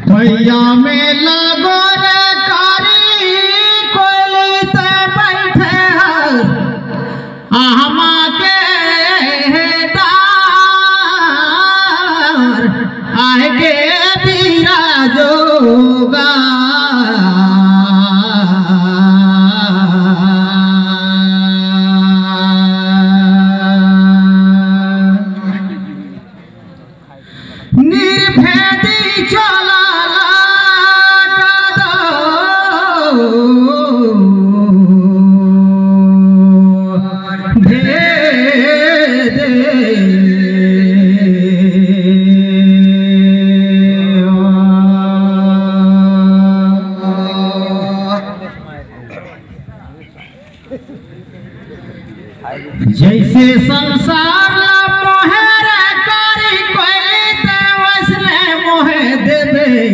भैया में लगो रे कारी कोयली ते बैठे हमा के डार आए के पीरा जोगा निर्भेदी चला जैसे संसार मोहे रे कारी कोयली ते वैसने मोहे देबे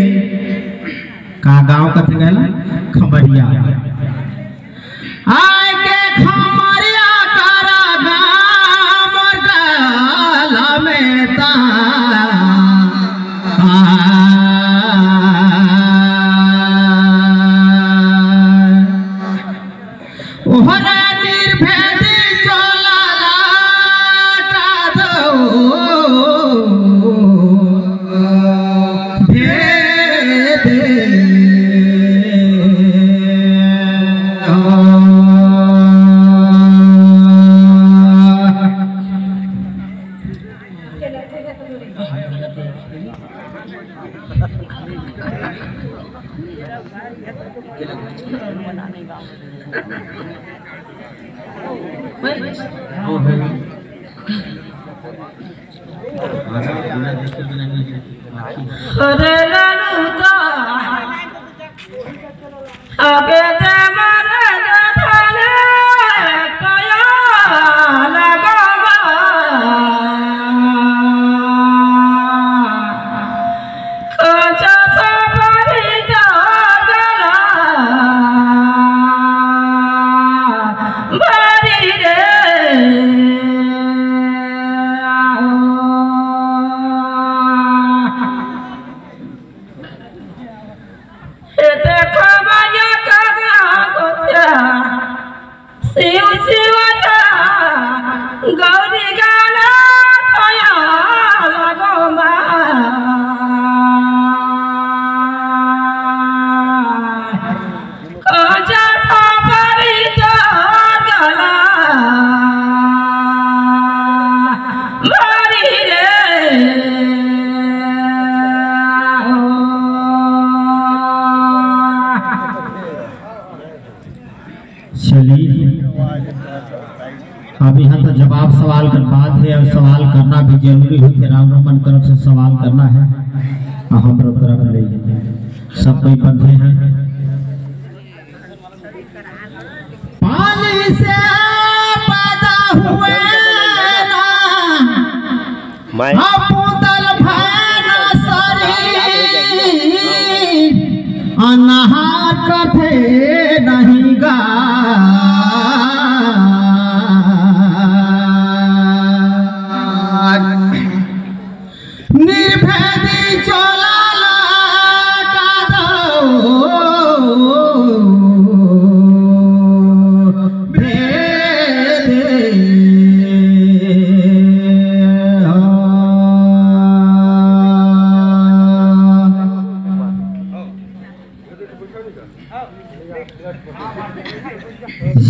का गांव कथे गला खमरिया आय के खमरिया कारा गाम गला में ता ओहरा निर्भेदी अरे ललुता आगे ते मारे थाने कया लगावा कचा सफरी जागला बारी रे शिव शिवता गौरी गाना पया लगोमा कजा खबरी जागला मारी रे चलिए अब यहाँ तो जवाब सवाल कर बात है और सवाल करना भी जरूरी है कि राम रमन तरफ से सवाल करना है और हम लोग तरफ ले सब कोई बंधे हैं पानी से पैदा हुए ना पुतल भैना शरीर अनहार कथे नहीं गा निर्भेदी चला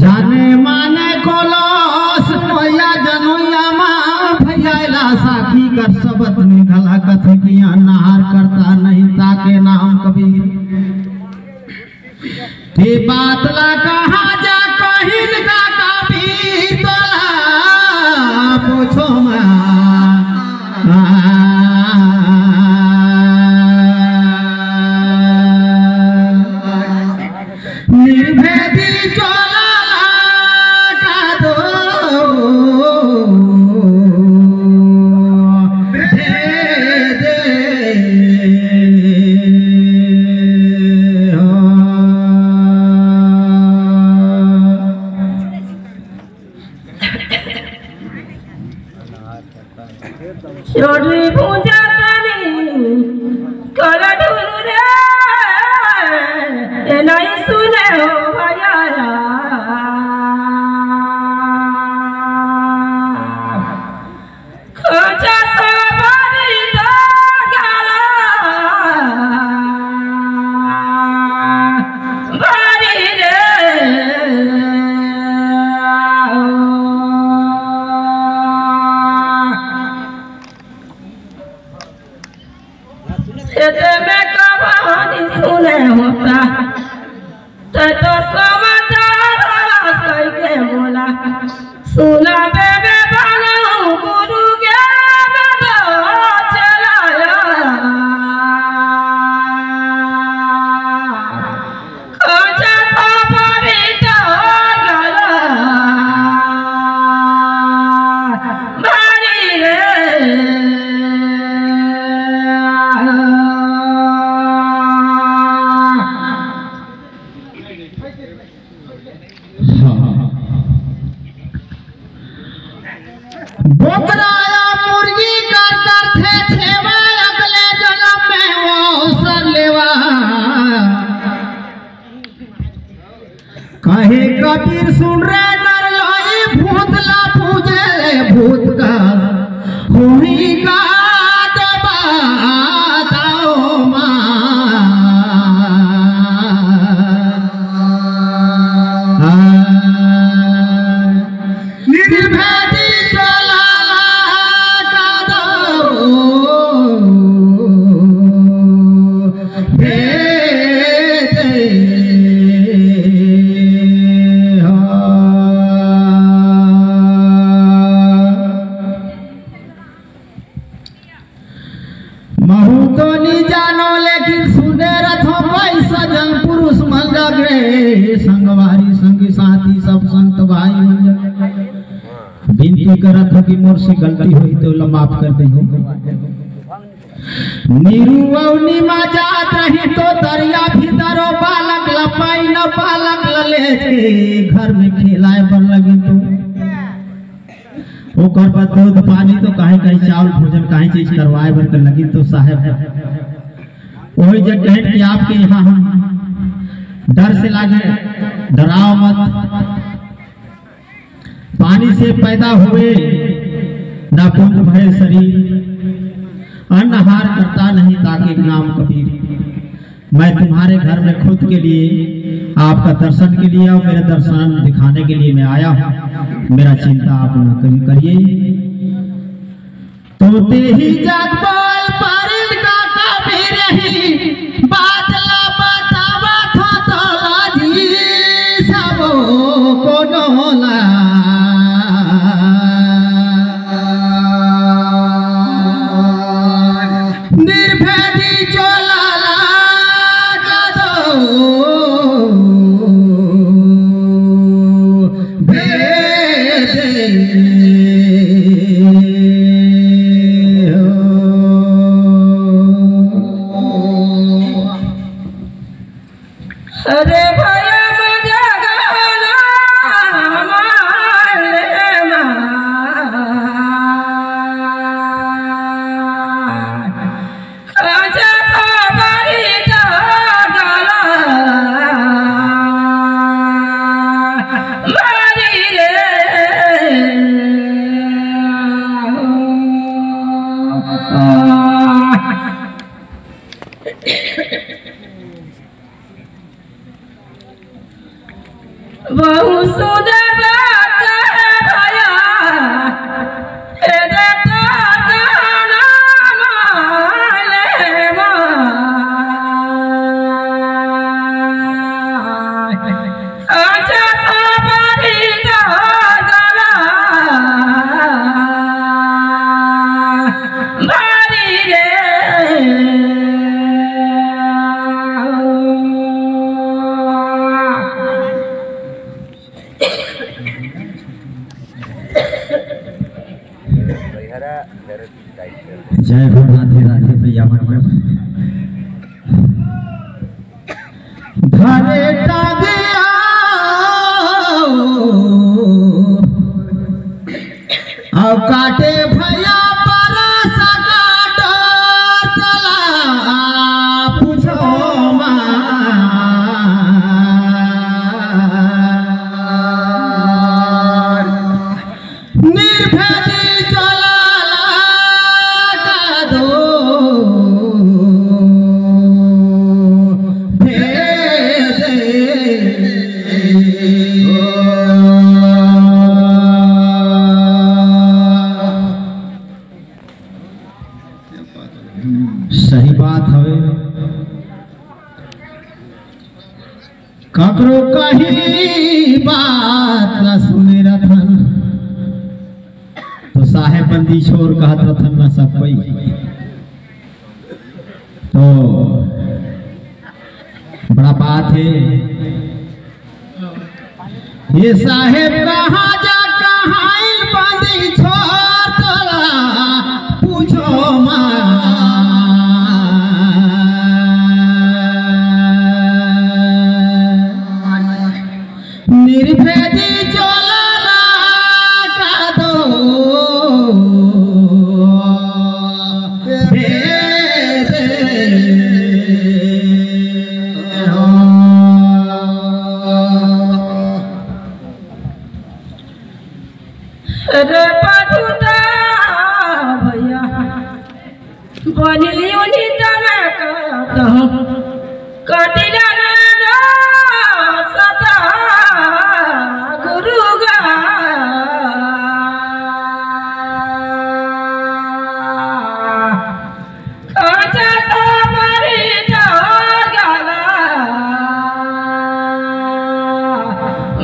जाने माने कोलस मोया जनोया माँ भैया साखी कर सबत निकला कथे किया नहार करता नहीं ताके नाम कबीर ते बातला कहा जा कहिन का कबीर तोला पूछो निर्भेदी चला दो ढोली पूजा तनी कर ढूल रे ये नहीं सुने हो भैया खोजा तो बड़ी तो गाला बड़ी रे में कहानी सुने होता तो समाचार कह के बोला सुना बेबे बनू गुरु के चलाया खोजा तो बड़ी तो गला बड़ी रे बोकराया मुर्गी कर थे छेवा अगले जन्म में वो अवसर लेवा कहे कबीर सुन रे नर लोई भूतला पूजे भूत का हुई का बताओ निर्भय महू तो नहीं जानो लेकिन सुने रथो कोई सजन पुरुष मल जगे संगवारी संगी साथी सब संत भाई मन जगे विनती करत हो कि मोर से गलती हुई तो माफ कर दे नीरू अवनी मा जात रही तो दरिया भीतरो बालक लपाई न बालक ले के घर में खिलाए बर लगी तो ओकर बाद दूध पानी तो काहे काहे चावल भोजन काहे चीज करवाए बर के लगी तो साहब वही जगह कि आपके यहाँ हम डर से लागे डराओ मत पानी से पैदा हुए ना पुण्य भय शरीर अन्नहार करता नहीं ताकि नाम कबीर मैं तुम्हारे घर में खुद के लिए आपका दर्शन के लिए और मेरे दर्शन दिखाने के लिए मैं आया हूँ मेरा चिंता आप न करिए तो ते ही जग बोल परिंद का कबीर ही बात ला बतावा तो लाजी सब को नोला निर्भय चोला जादो अरे भैया मजा गाना माले खोजा तो बड़ी तो गला बड़ी रे बहु सुंदर बात है भैया हे देखो गाना माले खोजा तो बड़ी तो गला बड़ी रे जय हो राधे राधे भैया मन घरे टागिया और काटे भैया पर सगा सही बात हवे। ककरो कही बात न सुने रथन तो साहेब बंदी छोड़ कहत रथन न सब कोई। तो बड़ा बात है ये साहेब कहाँ जा कहाँ बंदी छोड़ तोरा पूछो निर्भेदी चोला का दो रे पटुता भैया बनिलियो नी तना कहत कटिला ना सता गुरुगा काचा तो मरी गला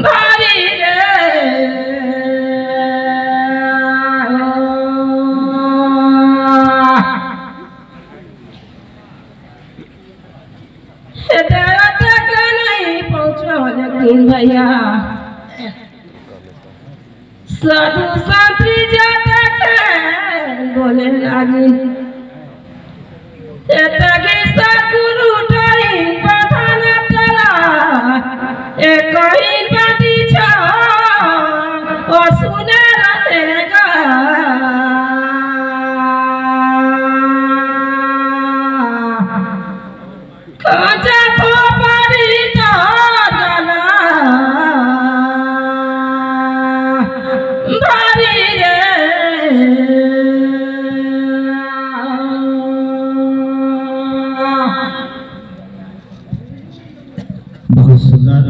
भारी रे तक नहीं पहुँचो लेकिन भैया साधु शांति जाता बोले लगी सतगुरु टाई बधन तला एक ही बाती छा और सुने रहेगा काचा को परी तो गला भारी रे बहुत सुंदर।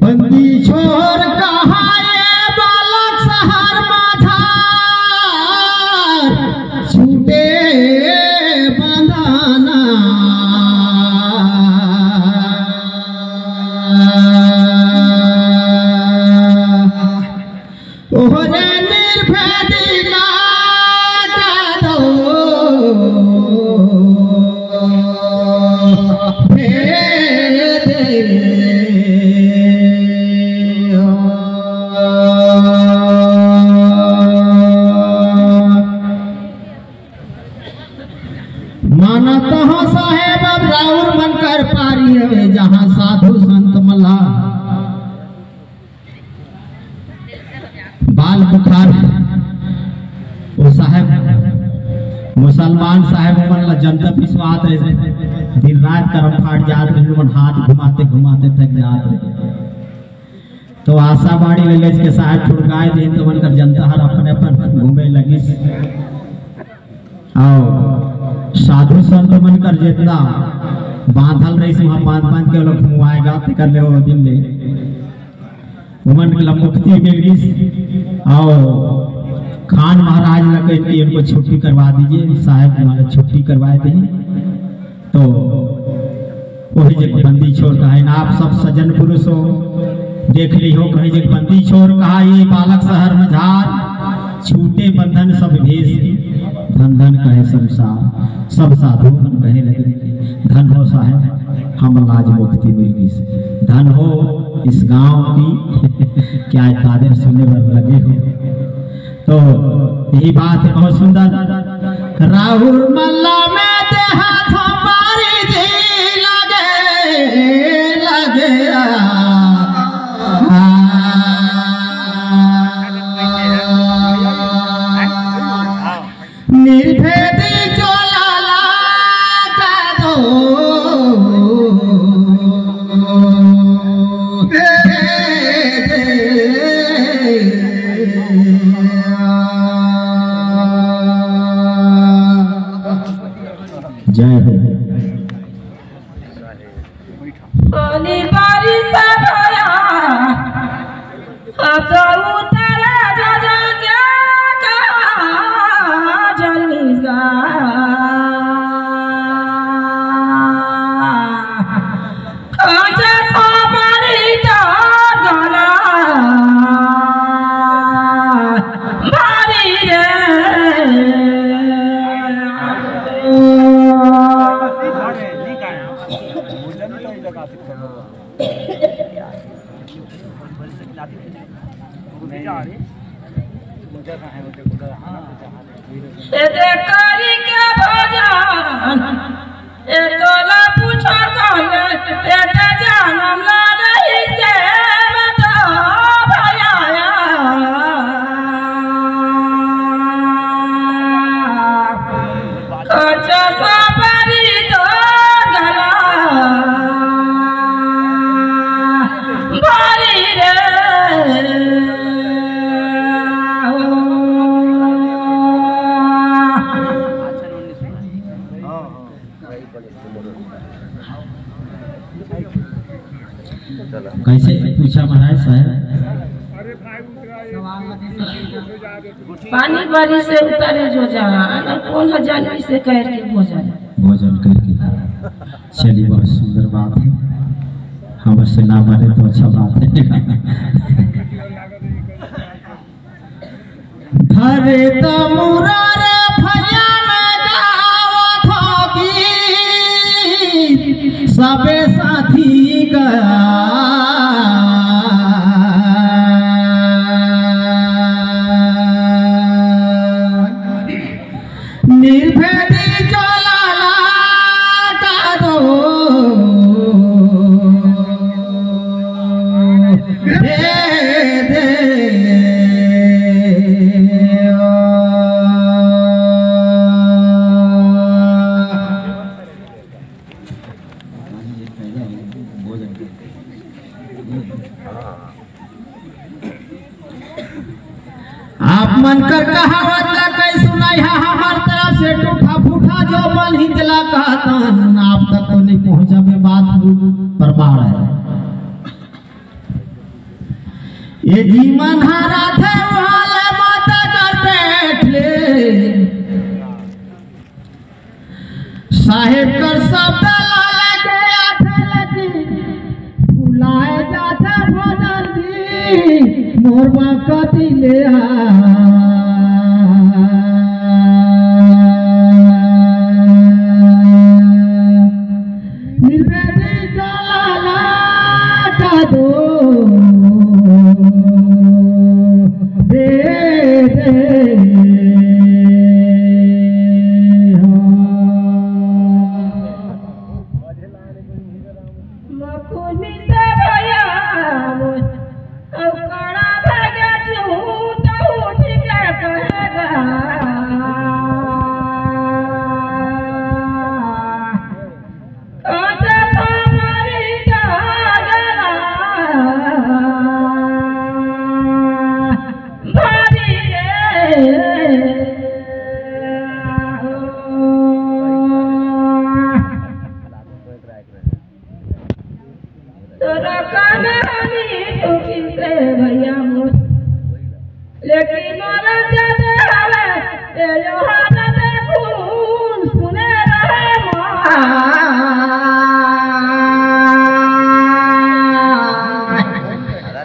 बंदी छोड़ कहाँ ये बालक शहर माथा छूटे बंधाना ओहरे निर्भेदी का दो माना तो साहेब अब राउर बनकर पारी है जहाँ साधु संत मला बाल बुखार वो साहेब मुसलमान साहेब मन ला जनता पिछवात रहे दिन रात करम फाट जात रहे मन हाथ घुमाते घुमाते थक जात रहे। तो आशा बाड़ी ले के साहेब छुड़काए दे तो मन कर जनता हर अपने अपन घूमे लगी। आओ साधु संत मन कर जितना बांधल रही से वहाँ बांध के लोग घुमाएगा ते कर ले वो दिन ले उमन के मुक्ति मिल। आओ खान महाराज लगे कि उनको छुट्टी करवा दीजिए साहब हमारे छुट्टी करवाए थे। तो वही जगह बंदी छोड़ कहा ना आप सब सज्जन पुरुष हो देख ली हो कहीं जगह बंदी छोड़ कहा ये बालक शहर मझार छूटे बंधन सब भेज धन धन कहे संसार सब साधु मन कहे लगे धन हो साहेब हम लाज मुक्ति मिल गई धन हो इस गांव की क्या तादर सुनने पर लगे हो। तो यही बात है बहुत सुंदर। राहुल मल्ला में देहात हमारी दी लगे लगे निर्भेदी चोला लगा दो जय हो। पानी बारिश आया अब तो उतरा जा क्या कहा करी के भजन तोला पूछो कहले पेट जानम ला नहीं के बता भया खर्च सबरी तो गला भारी रे कैसे पूछा महाराज साहब? पानी बारी से उतारे जो जान कौन जानवी से कह के भोजन करके। चलिए बहुत सुंदर बात है, हमर से ना मारे तो अच्छा बात है। धरे तो मुरारे भैया में गावत होगी सबे साथी का निर्भेदी चला का दो दे दे आप मन कर कहावत ला कई सुनाई है हमार तरफ से टूठा फूठा जो मन ही दिला कहता आप तक तो नहीं पहुंचा में बात प्रमाण है। ये जीवन हारा थे वाले माता कर बैठ ले साहेब कर शब्द लाले के आथे लगी भुलाए जाते भजन दी मोरबा कति ले निर्वेदी जलाला का दो दे दे मकुनी से भया कड़ा भागे झूठ उठ के कहेगा कसे तुम्हारी जागला भारी रे तोरा कहानी झूठी से भैया मुझ लेकिन मोरा जद हवे ते योहाना देखूं सुने रहे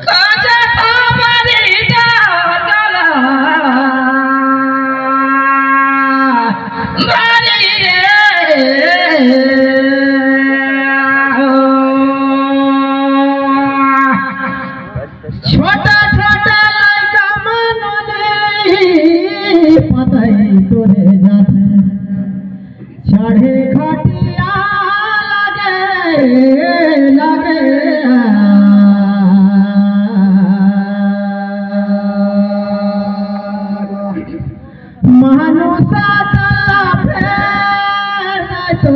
काजे तुम्हारी जागला भारी रे छोटा छोटा लड़का मनोले पतई तोरे जाते चढ़े खटिया लगे लगे मनुष्य तला फेर तो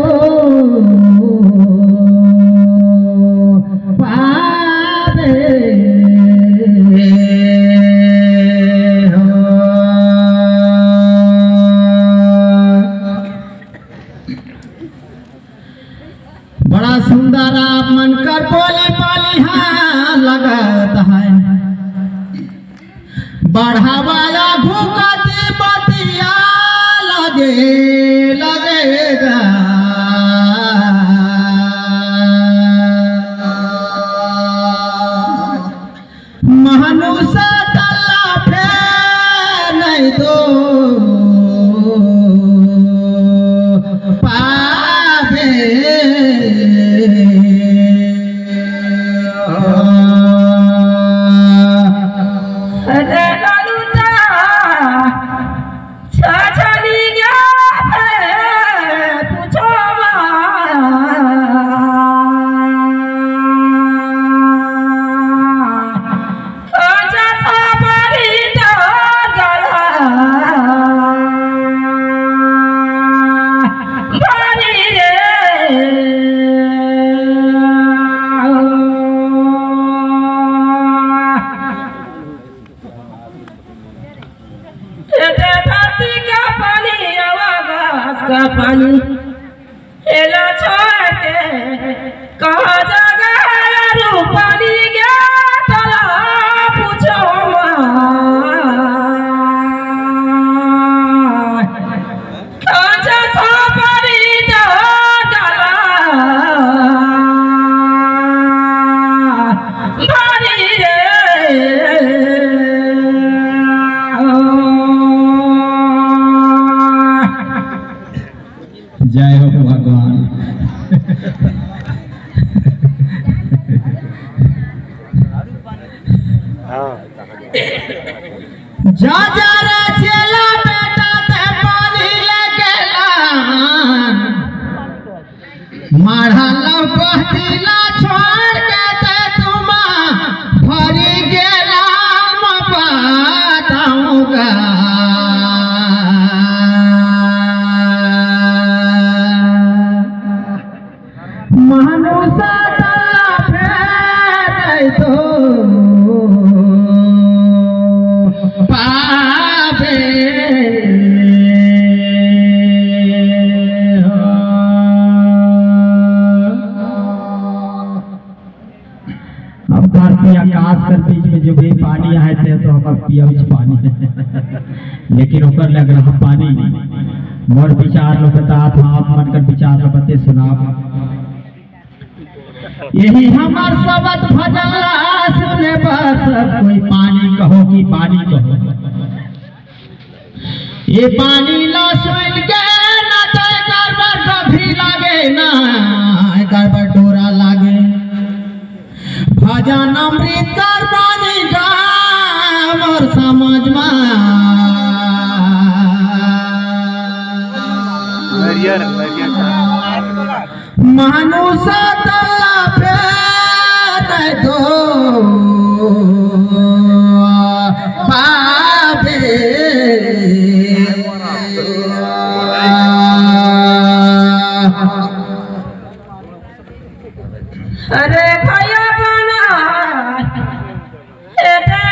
बड़ा सुंदर आप मन कर बोले पाली हाँ लगता है बढ़ावाया भूकती बतिया लगे लगेगा मनुष्य तला फेर नहीं दो अरे लालूता छा छा का पानी एला छोड़ के कहाँ जगह रूपानी गया तला पूछो जय हो भगवान। जा जा रे चेला बेटा ते पानी लेके लान माढ़ा लपटीला छोड़ के ते तुमा भरी गेला बताऊंगा मनुष्य तला फेर तो पावे अब धरती आकाश कर बीच में जो भी पानी आए थे तो हम पिया पानी लेकिन ओकर लग रहा पानी मोर विचार लोकता था मन कर विचार बते सुनाब यही हमार सबद भजन सुने बस कोई पानी कहो कि पानी कहो ये पानी ला सुन के ना तो गड़बड़ गभी लागे ना गड़बड़ डोरा लागे भजन अमृत कर पानी गाम और समझ मनुष्य तला फेर दो पावे अरे भैया बना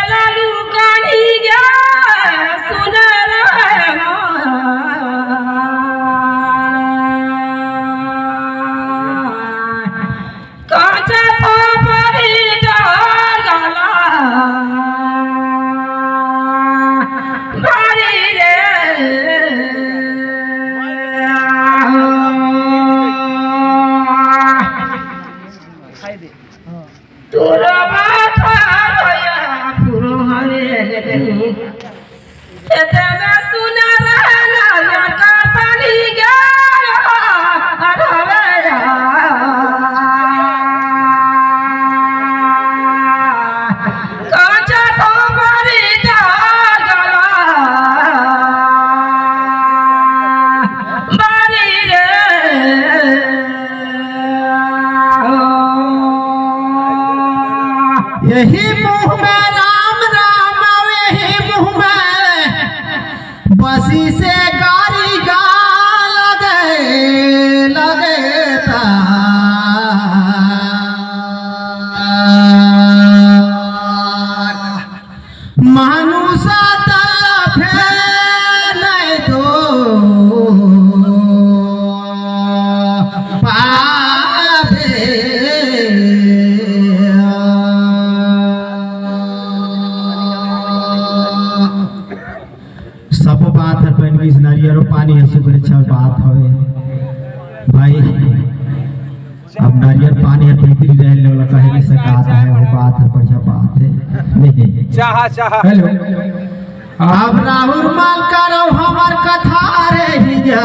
लालू गाड़ी गया सुन यही मुँह में राम राम यही मुँह में बसी से गारी गा लगे मनुष्य तला फेर दो पावे सब बात है पेन की नारियल पानी है सुगर अच्छा बात है भाई अब नारियल पानी है भीतरी रहने वाला कहे की सकात है वो बात है बढ़िया बात है नहीं चाह हेलो अब राहुल माल करो हमार कथा रे हिजा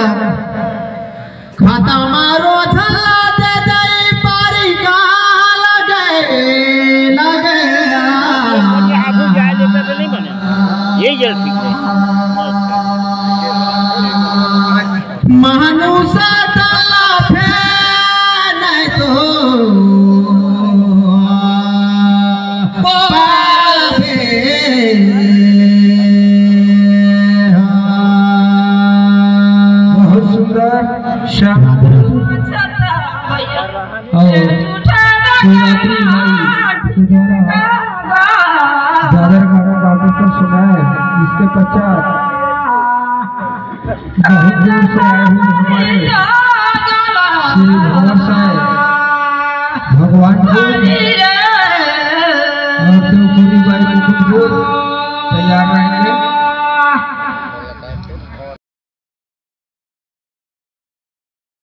खाता मारो झल्ला दे दई पारी का लगे आगू जाए तो नहीं बने यही जल ठीक है मनुष्य तला फेर तो पावे बहुत सुंदर शिवरात्रि दादर गाना बाबू को सुनाए इसके पश्चात बहुत दूर से आए हुए हमारे श्री भंवर साहब भगवानपुर और देवपुरी बाई मुकुटपुर तैयार रहेंगे।